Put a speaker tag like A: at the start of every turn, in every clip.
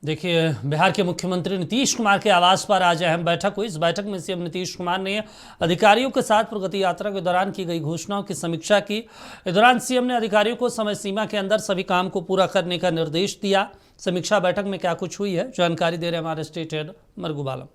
A: देखिए, बिहार के मुख्यमंत्री नीतीश कुमार के आवास पर आज अहम बैठक हुई। इस बैठक में सीएम नीतीश कुमार ने अधिकारियों के साथ प्रगति यात्रा के दौरान की गई घोषणाओं की समीक्षा की। इस दौरान सीएम ने अधिकारियों को समय सीमा के अंदर सभी काम को पूरा करने का निर्देश दिया। समीक्षा बैठक में क्या कुछ हुई है, जानकारी दे रहे हमारे स्टेट हेड मरगू बालम।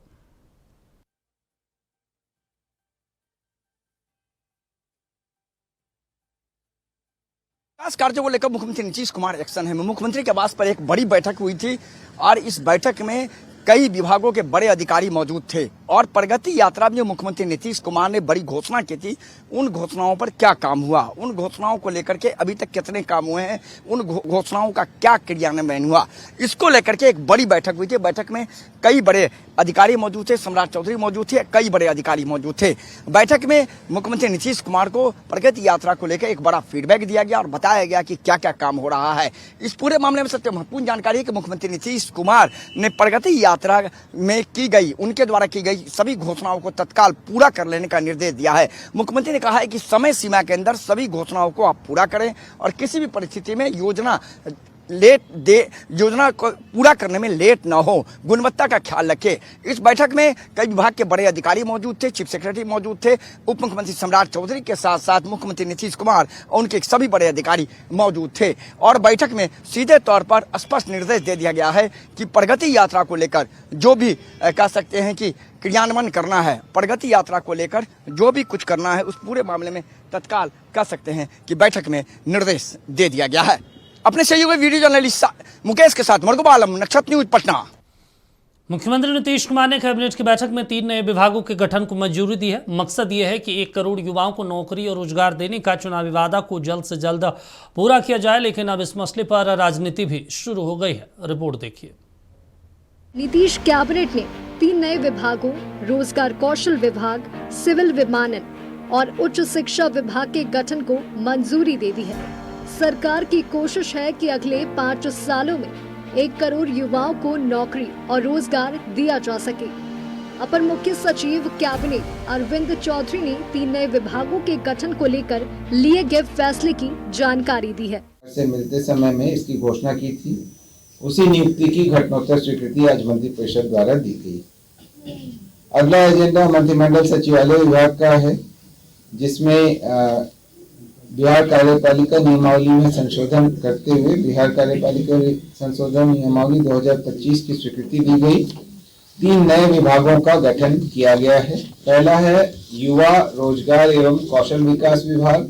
B: विकास कार्यों को लेकर मुख्यमंत्री नीतीश कुमार एक्शन है। मुख्यमंत्री के आवास पर एक बड़ी बैठक हुई थी और इस बैठक में कई विभागों के बड़े अधिकारी मौजूद थे और प्रगति यात्रा में जो मुख्यमंत्री नीतीश कुमार ने बड़ी घोषणा की थी, उन घोषणाओं पर क्या काम हुआ, उन घोषणाओं को लेकर के अभी तक कितने काम हुए हैं, उन घोषणाओं का क्या क्रियान्वयन हुआ, इसको लेकर के एक बड़ी बैठक हुई थी। बैठक में कई बड़े अधिकारी मौजूद थे, सम्राट चौधरी मौजूद थे, कई बड़े अधिकारी मौजूद थे। बैठक में मुख्यमंत्री नीतीश कुमार को प्रगति यात्रा को लेकर एक बड़ा फीडबैक दिया गया और बताया गया कि क्या क्या काम हो रहा है। इस पूरे मामले में सबसे महत्वपूर्ण जानकारी है कि मुख्यमंत्री नीतीश कुमार ने प्रगति यात्रा में की गई, उनके द्वारा की गई सभी घोषणाओं को तत्काल पूरा कर लेने का निर्देश दिया है। मुख्यमंत्री ने कहा है कि समय सीमा के अंदर सभी घोषणाओं को आप पूरा करें और किसी भी परिस्थिति में योजना को पूरा करने में लेट ना हो, गुणवत्ता का ख्याल रखें। इस बैठक में कई विभाग के बड़े अधिकारी मौजूद थे, चीफ सेक्रेटरी मौजूद थे, उप मुख्यमंत्री सम्राट चौधरी के साथ साथ मुख्यमंत्री नीतीश कुमार और उनके सभी बड़े अधिकारी मौजूद थे। और बैठक में सीधे तौर पर स्पष्ट निर्देश दे दिया गया है कि प्रगति यात्रा को लेकर जो भी कह सकते हैं कि क्रियान्वयन करना है, प्रगति यात्रा को लेकर जो भी कुछ करना है, उस पूरे मामले में तत्काल कह सकते हैं कि बैठक में निर्देश दे दिया गया है। अपने सहयोगी वीडियो जर्नलिस्ट मुकेश के साथ मरगू बालम, नक्षत्र न्यूज, पटना।
A: मुख्यमंत्री नीतीश कुमार ने कैबिनेट की बैठक में 3 नए विभागों के गठन को मंजूरी दी है। मकसद ये है कि 1 करोड़ युवाओं को नौकरी और रोजगार देने का चुनावी वादा को जल्द से जल्द पूरा किया जाए, लेकिन अब इस मसले पर राजनीति भी शुरू हो गई है। रिपोर्ट देखिए।
C: नीतीश कैबिनेट ने 3 नए विभागों, रोजगार कौशल विभाग, सिविल विमानन और उच्च शिक्षा विभाग के गठन को मंजूरी दे दी है। सरकार की कोशिश है कि अगले 5 सालों में 1 करोड़ युवाओं को नौकरी और रोजगार दिया जा सके। अपर मुख्य सचिव कैबिनेट अरविंद चौधरी ने 3 नए विभागों के गठन को लेकर लिए गए फैसले की जानकारी दी है।
D: से मिलते समय में इसकी घोषणा की थी, उसी नियुक्ति की घटनोत्तर स्वीकृति आज मंत्रिपरिषद द्वारा दी गई। अगला एजेंडा मंत्रिमंडल सचिवालय विभाग का है, जिसमें बिहार कार्यपालिका नियमावली में संशोधन करते हुए बिहार कार्यपालिका संशोधन नियमावली 2025 की स्वीकृति दी गई। 3 नए विभागों का गठन किया गया है। पहला है युवा रोजगार एवं कौशल विकास विभाग,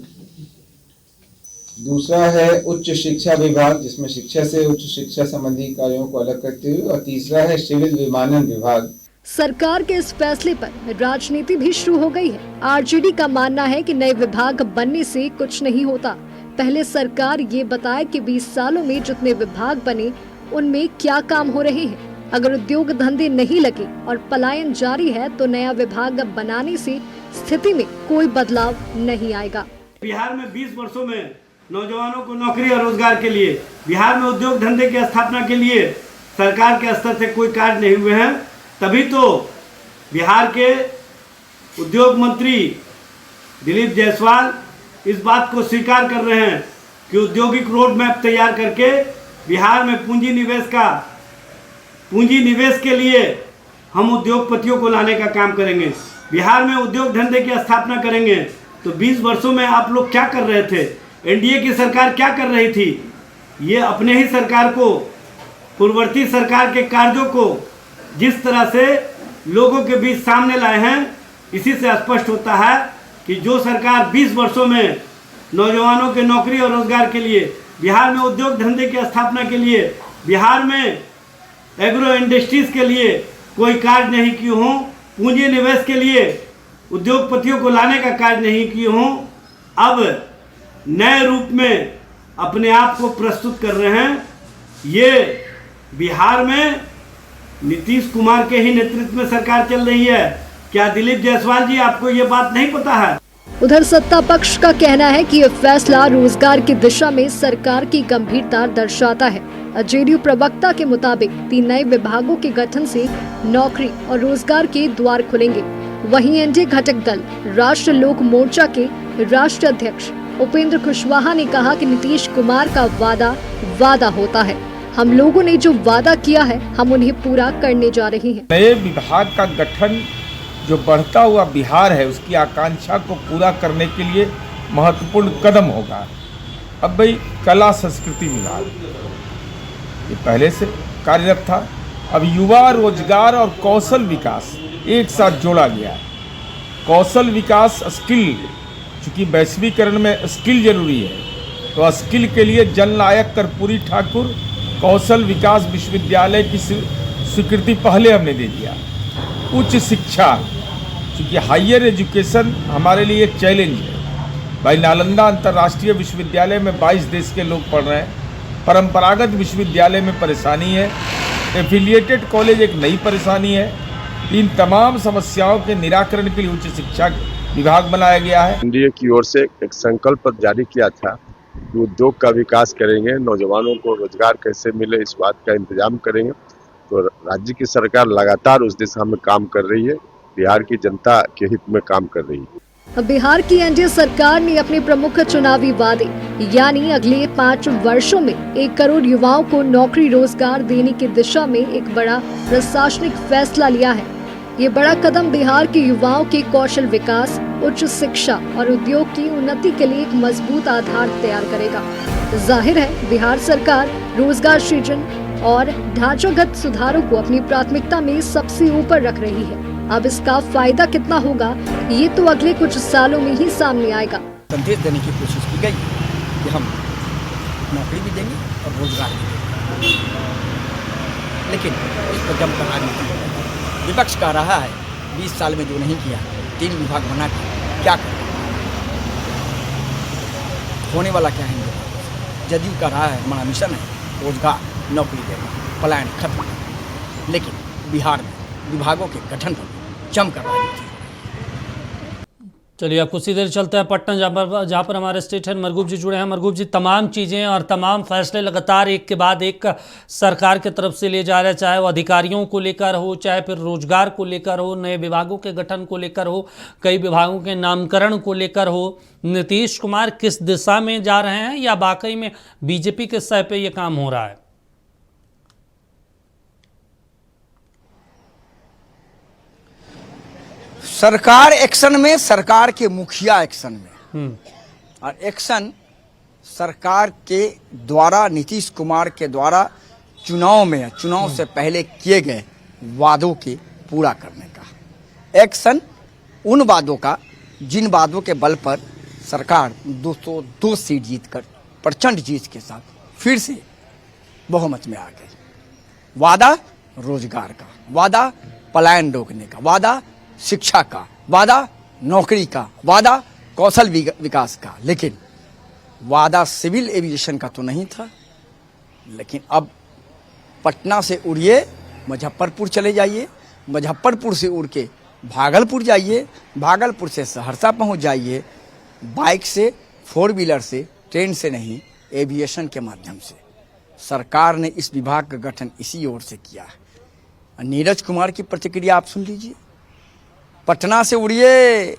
D: दूसरा है उच्च शिक्षा विभाग, जिसमें शिक्षा से उच्च शिक्षा संबंधी कार्यों को अलग करते हुए, और तीसरा है सिविल विमानन विभाग।
C: सरकार के इस फैसले पर राजनीति भी शुरू हो गई है। आरजेडी का मानना है कि नए विभाग बनने से कुछ नहीं होता। पहले सरकार ये बताए कि 20 सालों में जितने विभाग बने उनमें क्या काम हो रहे हैं। अगर उद्योग धंधे नहीं लगे और पलायन जारी है तो नया विभाग बनाने से स्थिति में कोई बदलाव नहीं आएगा।
E: बिहार में 20 वर्षों में नौजवानों को नौकरी और रोजगार के लिए, बिहार में उद्योग धंधे की स्थापना के लिए सरकार के स्तर से कोई कार्य नहीं हुए हैं। तभी तो बिहार के उद्योग मंत्री दिलीप जायसवाल इस बात को स्वीकार कर रहे हैं कि औद्योगिक रोड मैप तैयार करके बिहार में पूंजी निवेश के लिए हम उद्योगपतियों को लाने का काम करेंगे, बिहार में उद्योग धंधे की स्थापना करेंगे। तो 20 वर्षों में आप लोग क्या कर रहे थे? एनडीए की सरकार क्या कर रही थी? ये अपने ही सरकार को, पूर्ववर्ती सरकार के कार्यों को जिस तरह से लोगों के बीच सामने लाए हैं, इसी से स्पष्ट होता है कि जो सरकार 20 वर्षों में नौजवानों के नौकरी और रोजगार के लिए, बिहार में उद्योग धंधे की स्थापना के लिए, बिहार में एग्रो इंडस्ट्रीज के लिए कोई कार्य नहीं किए हों, पूंजी निवेश के लिए उद्योगपतियों को लाने का कार्य नहीं किए हों, अब नए रूप में अपने आप को प्रस्तुत कर रहे हैं। ये बिहार में नीतीश कुमार के ही नेतृत्व में सरकार चल रही है। क्या दिलीप जायसवाल जी, आपको ये बात नहीं पता है?
C: उधर सत्ता पक्ष का कहना है कि यह फैसला रोजगार की दिशा में सरकार की गंभीरता दर्शाता है। जेडीयू प्रवक्ता के मुताबिक 3 नए विभागों के गठन से नौकरी और रोजगार के द्वार खुलेंगे। वहीं एनडीए घटक दल राष्ट्र लोक मोर्चा के राष्ट्रीय अध्यक्ष उपेंद्र कुशवाहा ने कहा कि नीतीश कुमार का वादा होता है। हम लोगों ने जो वादा किया है हम उन्हें पूरा करने जा रहे हैं।
F: नए विभाग का गठन जो बढ़ता हुआ बिहार है उसकी आकांक्षा को पूरा करने के लिए महत्वपूर्ण कदम होगा। अब भाई कला संस्कृति विभाग ये पहले से कार्यरत था, अब युवा रोजगार और कौशल विकास एक साथ जोड़ा गया है। कौशल विकास स्किल, चूँकि वैश्वीकरण में स्किल जरूरी है तो स्किल के लिए जननायक कर्पूरी ठाकुर कौशल विकास विश्वविद्यालय की स्वीकृति पहले हमने दे दिया। उच्च शिक्षा, चूँकि हायर एजुकेशन हमारे लिए एक चैलेंज है। भाई नालंदा अंतर्राष्ट्रीय विश्वविद्यालय में 22 देश के लोग पढ़ रहे हैं, परंपरागत विश्वविद्यालय में परेशानी है, एफिलिएटेड कॉलेज एक नई परेशानी है। इन तमाम समस्याओं के निराकरण के लिए उच्च शिक्षा विभाग बनाया गया है।
G: एनडीए की ओर से एक संकल्प जारी किया था कि उद्योग का विकास करेंगे, नौजवानों को रोजगार कैसे मिले इस बात का इंतजाम करेंगे। तो राज्य की सरकार लगातार उस दिशा में काम कर रही है, बिहार की जनता के हित में काम कर रही है।
C: बिहार की एनडीए सरकार ने अपने प्रमुख चुनावी वादे यानी अगले 5 वर्षों में 1 करोड़ युवाओं को नौकरी रोजगार देने की दिशा में एक बड़ा प्रशासनिक फैसला लिया है। ये बड़ा कदम बिहार के युवाओं के कौशल विकास, उच्च शिक्षा और उद्योग की उन्नति के लिए एक मजबूत आधार तैयार करेगा। जाहिर है बिहार सरकार रोजगार सृजन और ढांचागत सुधारों को अपनी प्राथमिकता में सबसे ऊपर रख रही है। अब इसका फायदा कितना होगा ये तो अगले कुछ सालों में ही सामने आएगा।
B: संदेश देने की कोशिश की गई कि हम नौकरी भी देंगे और रोजगार भी देंगे, लेकिन इस पर जमकर राजनीति हो रही है। विपक्ष कह रहा है 20 साल में जो नहीं किया 3 विभाग बना के क्या कर होने वाला क्या है। जदयू कह रहा है हमारा मिशन है रोजगार नौकरी देना, पलायन खत्म करना, लेकिन बिहार में विभागों के गठन पर जमकर राजनीति।
A: चलिए आपको सीधे चलते हैं पटना, जहाँ पर हमारे स्टेट हेड मरगूब जी जुड़े हैं। मरगूब जी, तमाम चीज़ें और तमाम फैसले लगातार एक के बाद एक सरकार की तरफ से ले जा रहे हैं, चाहे वो अधिकारियों को लेकर हो, चाहे फिर रोजगार को लेकर हो, नए विभागों के गठन को लेकर हो, कई विभागों के नामकरण को लेकर हो। नीतीश कुमार किस दिशा में जा रहे हैं या वाकई में बीजेपी के सह पे ये काम हो रहा है?
B: सरकार एक्शन में, सरकार के मुखिया एक्शन में, और एक्शन सरकार के द्वारा, नीतीश कुमार के द्वारा चुनाव में, चुनाव से पहले किए गए वादों के पूरा करने का। एक्शन उन वादों का जिन वादों के बल पर सरकार 202 सीट जीतकर प्रचंड जीत के साथ फिर से बहुमत में आ गई। वादा रोजगार का, वादा पलायन रोकने का, वादा शिक्षा का, वादा नौकरी का, वादा कौशल विकास का, लेकिन वादा सिविल एविएशन का तो नहीं था। लेकिन अब पटना से उड़िए मुजफ्फरपुर चले जाइए, मुजफ्फरपुर से उड़ के भागलपुर जाइए, भागलपुर से सहरसा पहुंच जाइए, बाइक से, 4 व्हीलर से, ट्रेन से नहीं, एविएशन के माध्यम से। सरकार ने इस विभाग का गठन इसी ओर से किया है। नीरज कुमार की प्रतिक्रिया आप सुन लीजिए। पटना से उड़िए,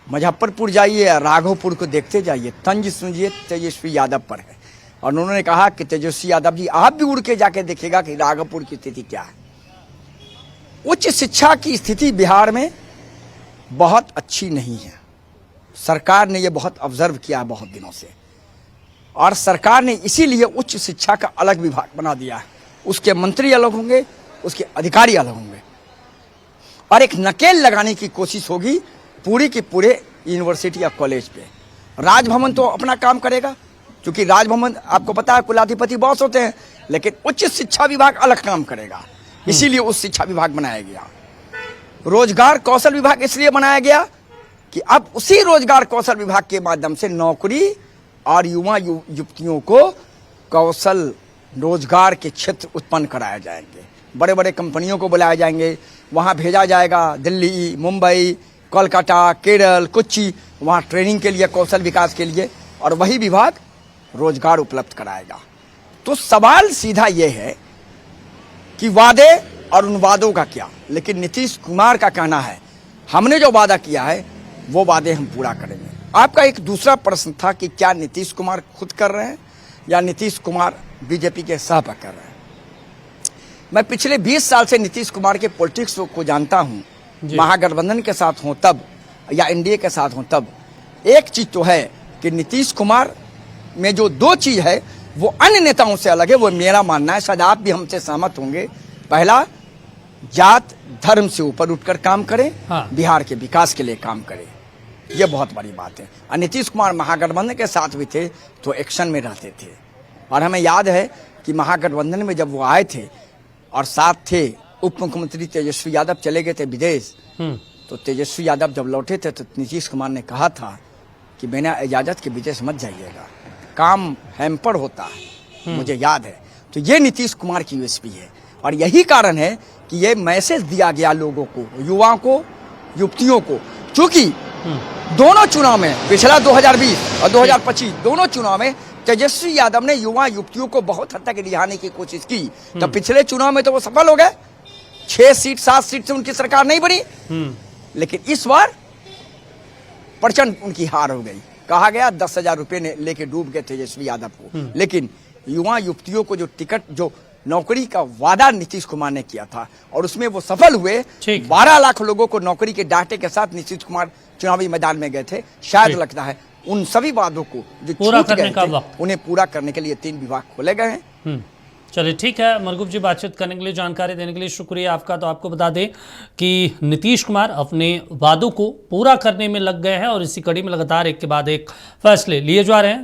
B: मुजफ्फरपुर जाइए, राघोपुर को देखते जाइए, तंज सुनिए तेजस्वी यादव पर है। और उन्होंने कहा कि तेजस्वी यादव जी आप भी उड़ के जाके देखिएगा कि राघोपुर की स्थिति क्या है। उच्च शिक्षा की स्थिति बिहार में बहुत अच्छी नहीं है। सरकार ने यह बहुत ऑब्जर्व किया बहुत दिनों से, और सरकार ने इसीलिए उच्च शिक्षा का अलग विभाग बना दिया है। उसके मंत्री अलग होंगे, उसके अधिकारी अलग होंगे, और एक नकेल लगाने की कोशिश होगी पूरी की पूरे यूनिवर्सिटी या कॉलेज पे। राजभवन तो अपना काम करेगा, क्योंकि राजभवन आपको पता है कुलाधिपति बॉस होते हैं, लेकिन उच्च शिक्षा विभाग अलग काम करेगा, इसीलिए उस शिक्षा विभाग बनाया गया। रोजगार कौशल विभाग इसलिए बनाया गया कि अब उसी रोजगार कौशल विभाग के माध्यम से नौकरी और युवा युवतियों को कौशल रोजगार के क्षेत्र उत्पन्न कराए जाएंगे। बड़े बड़े कंपनियों को बुलाए जाएंगे, वहाँ भेजा जाएगा, दिल्ली, मुंबई, कोलकाता, केरल, कोच्चि, वहाँ ट्रेनिंग के लिए, कौशल विकास के लिए, और वही विभाग रोजगार उपलब्ध कराएगा। तो सवाल सीधा ये है कि वादे और उन वादों का क्या। लेकिन नीतीश कुमार का कहना है हमने जो वादा किया है वो वादे हम पूरा करेंगे। आपका एक दूसरा प्रश्न था कि क्या नीतीश कुमार खुद कर रहे हैं या नीतीश कुमार बीजेपी के सह पर कर रहे हैं। मैं पिछले 20 साल से नीतीश कुमार के पॉलिटिक्स को जानता हूं, महागठबंधन के साथ हों तब या एनडीए के साथ हों तब। एक चीज तो है कि नीतीश कुमार में जो दो चीज है वो अन्य नेताओं से अलग है, वो मेरा मानना है, शायद आप भी हमसे सहमत होंगे। पहला, जात धर्म से ऊपर उठकर काम करें, बिहार के विकास के लिए काम करें, ये बहुत बड़ी बात है। और नीतीश कुमार महागठबंधन के साथ भी थे तो एक्शन में रहते थे, और हमें याद है कि महागठबंधन में जब वो आए थे और साथ थे उप मुख्यमंत्री तेजस्वी यादव, चले गए थे विदेश, तो तेजस्वी यादव जब लौटे थे तो नीतीश कुमार ने कहा था कि बिना इजाजत के विदेश मत जाइएगा, काम हैम्पर होता है, मुझे याद है। तो ये नीतीश कुमार की यूएसपी है, और यही कारण है कि ये मैसेज दिया गया लोगों को, युवाओं को, युवतियों को। चूंकि दोनों चुनाव में, पिछला 2020 और 2025 दोनों चुनाव में तेजस्वी यादव ने युवा युवतियों को बहुत हद तक रिझाने की कोशिश की, तो पिछले चुनाव में तो वो सफल हो गए, 6 सीट 7 सीट से उनकी सरकार नहीं बनी। लेकिन इस बार प्रचंड उनकी हार हो गई। कहा गया 10,000 रुपये लेके डूब गए तेजस्वी यादव को, लेकिन युवा युवतियों को जो टिकट, जो नौकरी का वादा नीतीश कुमार ने किया था और उसमें वो सफल हुए। 12 लाख लोगों को नौकरी के डाटे के साथ नीतीश कुमार चुनावी मैदान में गए थे। शायद लगता है उन सभी वादों को जो
A: पूरा
B: छूट
A: करने
B: गए
A: का
B: थे,
A: वक्त,
B: उन्हें पूरा करने के लिए 3 विभाग खोले गए हैं।
A: चलिए ठीक है, मरगूब जी, बातचीत करने के लिए, जानकारी देने के लिए शुक्रिया आपका। तो आपको बता दें कि नीतीश कुमार अपने वादों को पूरा करने में लग गए हैं और इसी कड़ी में लगातार एक के बाद एक फैसले लिए जा रहे हैं।